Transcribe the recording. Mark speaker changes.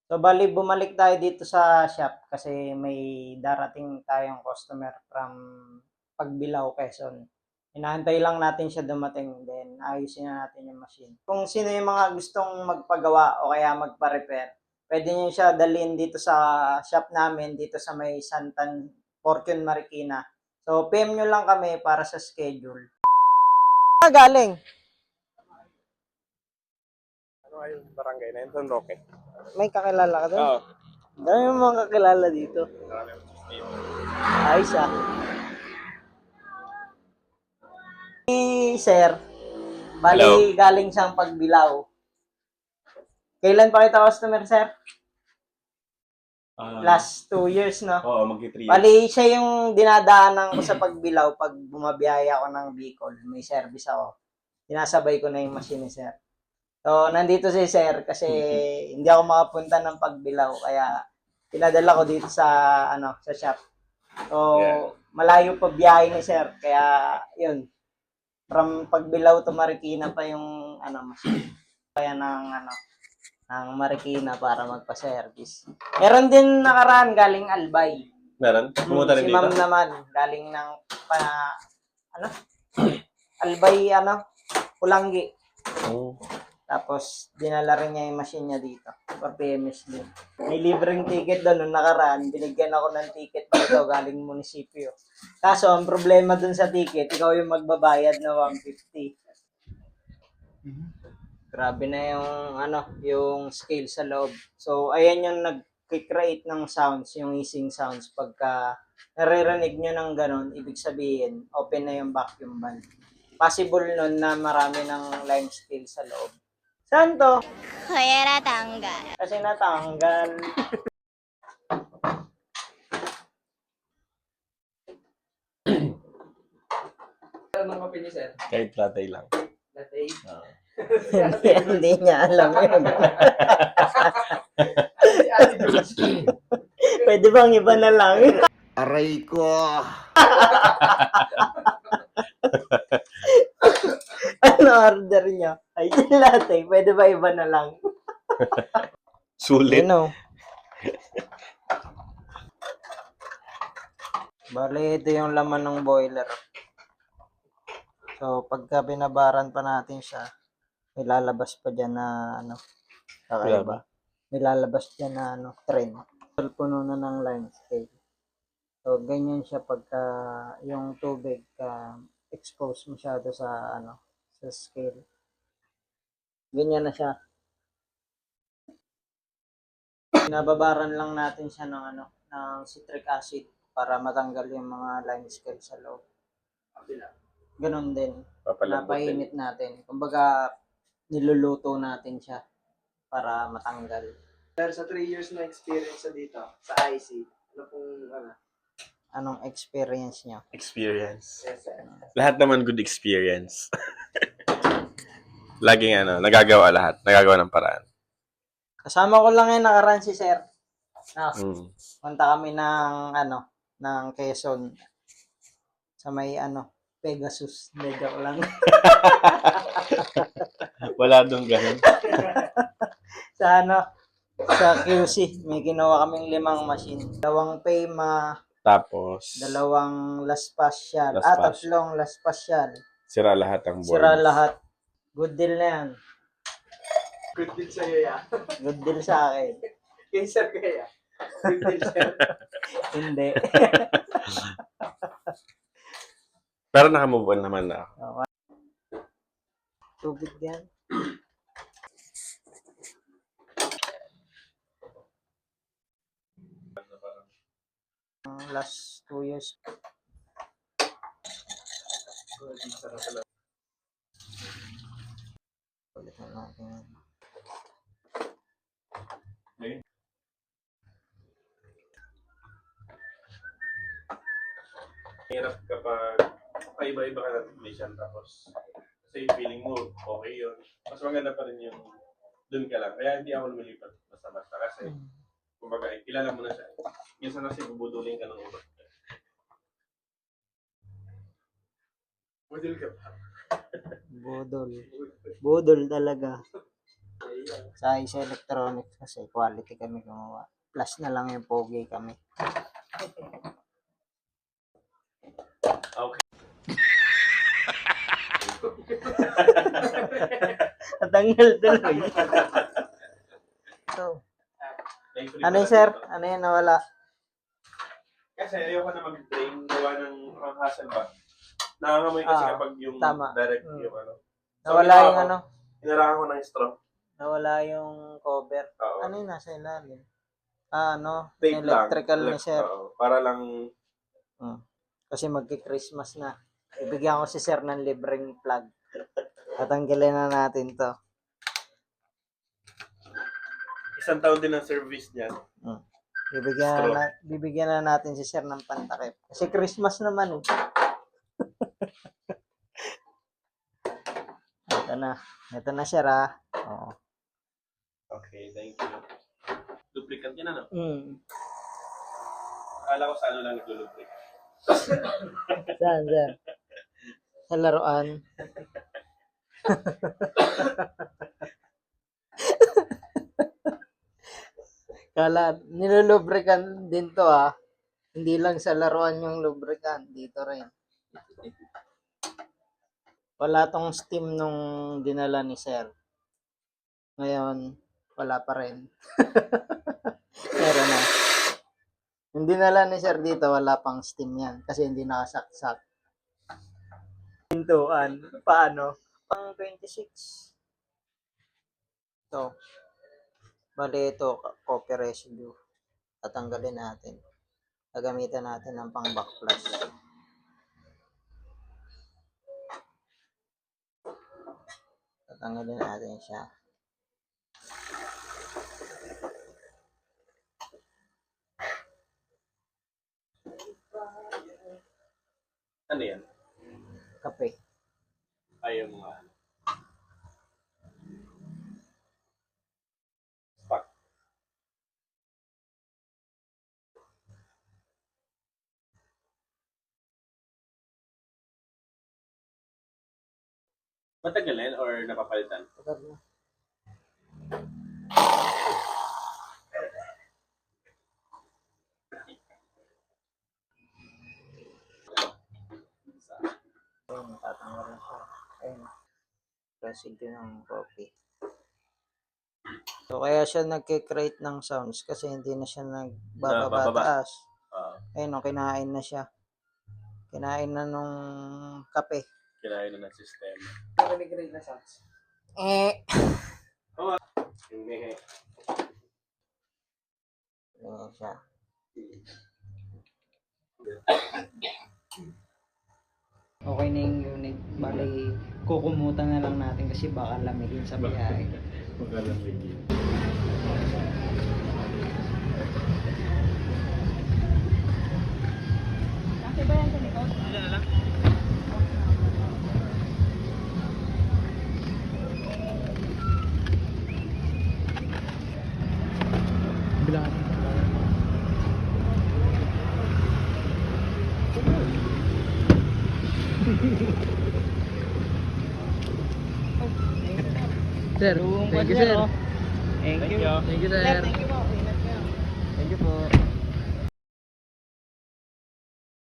Speaker 1: So, bali bumalik tayo dito sa shop kasi may darating tayong customer from Pagbilao, Quezon. Inaantay lang natin siya dumating, then ayusin na natin yung machine. Kung sino yung mga gustong magpagawa o kaya magpa-repair, pwede niyo siya dalhin dito sa shop namin, dito sa may Santan, Fortune Marikina. So, PM nyo lang kami para sa schedule. Galing.
Speaker 2: Ano nga yung barangay na yun? San Roque.
Speaker 1: May kakilala ka doon?
Speaker 2: Oo.
Speaker 1: Dami mo mga kakilala dito.
Speaker 2: Marami akong system.
Speaker 1: Ayos ah. Sir,
Speaker 2: Hello.
Speaker 1: bali galing siyang Pagbilao. Kailan pa kita customer, sir? Last 2 years, no?
Speaker 2: Oo, magti 3 years.
Speaker 1: Bali, siya yung dinadaanan ko sa Pagbilao pag bumabiyaya ako ng Bicol. May service ako. Sinasabay ko na yung machine ni sir. So, nandito si sir kasi hindi ako makapunta ng Pagbilao kaya pinadala ko dito sa sa shop. So, malayo pa biyahe ni sir kaya yun. From Pagbilao to Marikina pa yung machine. Kaya ng Marikina para magpa-service. Meron din nakaraan galing Albay.
Speaker 2: Meron? Pumunta rin
Speaker 1: Si
Speaker 2: dito?
Speaker 1: ma'am naman galing ng ano? Albay Pulangi.
Speaker 2: Oh.
Speaker 1: Tapos dinala rin niya yung machine niya dito for PMS din. May libreng ticket doon nung nakaraan. Binigyan ako ng ticket dito galing munisipyo. Kaso ang problema doon sa ticket, ikaw yung magbabayad na 150. Grabe na yung yung scale sa loob. So ayan yung nag-create ng sounds, yung hissing sounds pagka naririnig nyo ng ganon, ibig sabihin open na yung vacuum band. Possible nun na marami ng line scale sa loob. Saan to?
Speaker 3: Kaya natanggal.
Speaker 1: Kasi natanggal.
Speaker 4: Anong kape niyo, sir?
Speaker 2: Kahit latte lang.
Speaker 4: Latte?
Speaker 1: Hindi niya alam yun.
Speaker 4: Si Ate Jules.
Speaker 1: Pwede bang iba na lang?
Speaker 5: Aray ko!
Speaker 1: Ano order niya? Ay, latte. Pwede ba iba na lang?
Speaker 2: Sulit.
Speaker 1: Ano? Bale, ito yung laman ng boiler. So, pagka binabaran pa natin siya, may lalabas pa dyan na kakaiba. May lalabas dyan na trend. Puno na ng line scale. So, ganyan siya pagka yung tubig expose masyado sa sa scale. Ganyan na siya. Binababaran lang natin siya ng ng citric acid para matanggal yung mga line scale sa loob. Ganon din.
Speaker 2: Papalambot din.
Speaker 1: Napainit natin. Kumbaga, niluluto natin siya para matanggal.
Speaker 4: Sir, sa 3 years na experience sa dito, sa IC, ano pong,
Speaker 1: Anong experience niyo?
Speaker 2: Experience.
Speaker 4: yes, sir.
Speaker 2: Lahat naman good experience. Laging nagagawa lahat. Nagagawa ng paraan.
Speaker 1: Kasama ko lang yung nakaraan si Sir. Punta kami ng ng Quezon sa may Pegasus. Medyo lang.
Speaker 2: Wala doon ganun.
Speaker 1: sa sa QC, may ginawa kaming 5 machine. 2 Payma,
Speaker 2: Tapos,
Speaker 1: 2 Las Pasial,
Speaker 2: Las Pas.
Speaker 1: 3 Las Pasial.
Speaker 2: sira lahat ang boards.
Speaker 1: Sira lahat. Good deal na yan.
Speaker 4: Good deal sa'yo, ya.
Speaker 1: Good deal sa akin.
Speaker 4: Kay sir kaya. Good deal, sir.
Speaker 1: Hindi.
Speaker 2: Pero nakamove on naman na ako.
Speaker 1: Tubig yan. Last 2 years. Ulitan natin.
Speaker 2: Hirap kapag paiba-iba ka ng mission tapos kasi feeling mo okay yun. Mas maganda pa rin yung dun ka lang. Kaya hindi ako lumilipat basta-basta kasi kumbaga kilala mo na siya. Minsan kasi bubudulin ka ng ulo.
Speaker 4: Budil ka pa.
Speaker 1: Budol. Budol talaga. Sa IC Electronics kasi quality kami gumawa. Plus na lang yung pogi kami.
Speaker 2: Okay.
Speaker 1: Natanggal tuloy. So, ano yun, sir? Ano yun nawala?
Speaker 2: Kasi ayoko na mag-train, gawa ng hassle ba? Nangangamoy kasi
Speaker 1: Ah,
Speaker 2: kapag yung
Speaker 1: tama.
Speaker 2: direct
Speaker 1: Mm.
Speaker 2: yung ano.
Speaker 1: Nawala
Speaker 2: ginawa
Speaker 1: yung
Speaker 2: ko,
Speaker 1: ano?
Speaker 2: Hinarangan ko ng straw.
Speaker 1: Nawala yung cover.
Speaker 2: Oo.
Speaker 1: Ano yun nasa ilalim? Ah, ano?
Speaker 2: Tape
Speaker 1: Electrical
Speaker 2: lang.
Speaker 1: ni sir.
Speaker 2: Oo. Para lang,
Speaker 1: Kasi magki-Christmas na. Ibigyan ko si sir ng libreng plug. Tatanggalin na natin to.
Speaker 2: 1 taon din ang service niyan.
Speaker 1: Bibigyan na natin si sir ng pantakip. Kasi Christmas naman eh. Ito na. Ito na sir ah. Oo.
Speaker 2: Okay, thank you. Duplicate yan ano? Akala ko sa ano lang nag-duplicate.
Speaker 1: Saan sir? Sa laruan. Kala, nilulubrikan din to ah. Hindi lang sa laruan yung lubricant. Dito rin. Wala tong steam nung dinala ni sir. Ngayon, wala pa rin. Meron na. Yung dinala ni sir dito, wala pang steam yan. Kasi hindi nakasaksak. Pintuan. Paano? Pang 26. So, bali ito, copy residue. Tatanggalin natin. Gagamitan natin ng pang backflash. Tatanggalin natin siya.
Speaker 2: Ano yan?
Speaker 1: Kape.
Speaker 2: Ay, yung mga stock. Matagal na yan or napapalitan?
Speaker 1: Tagal na. Ayun, tatanggalin siya. Ayun. Residue ng coffee. So, kaya siya nagkikreate ng sounds kasi hindi na siya nagbababataas. Ayun, no, kinain na siya. Kinain na nung kape.
Speaker 2: Kinain na ng sistema.
Speaker 4: Nag-grade na sounds.
Speaker 2: Yung mehe.
Speaker 1: Ayan siya. Okay na yung unit. Bali, kukumutan na lang natin kasi baka lamigin sa biyahe.
Speaker 2: Magalang lagi.
Speaker 1: Sir, thank you sir.
Speaker 2: Thank you.
Speaker 1: Thank you sir.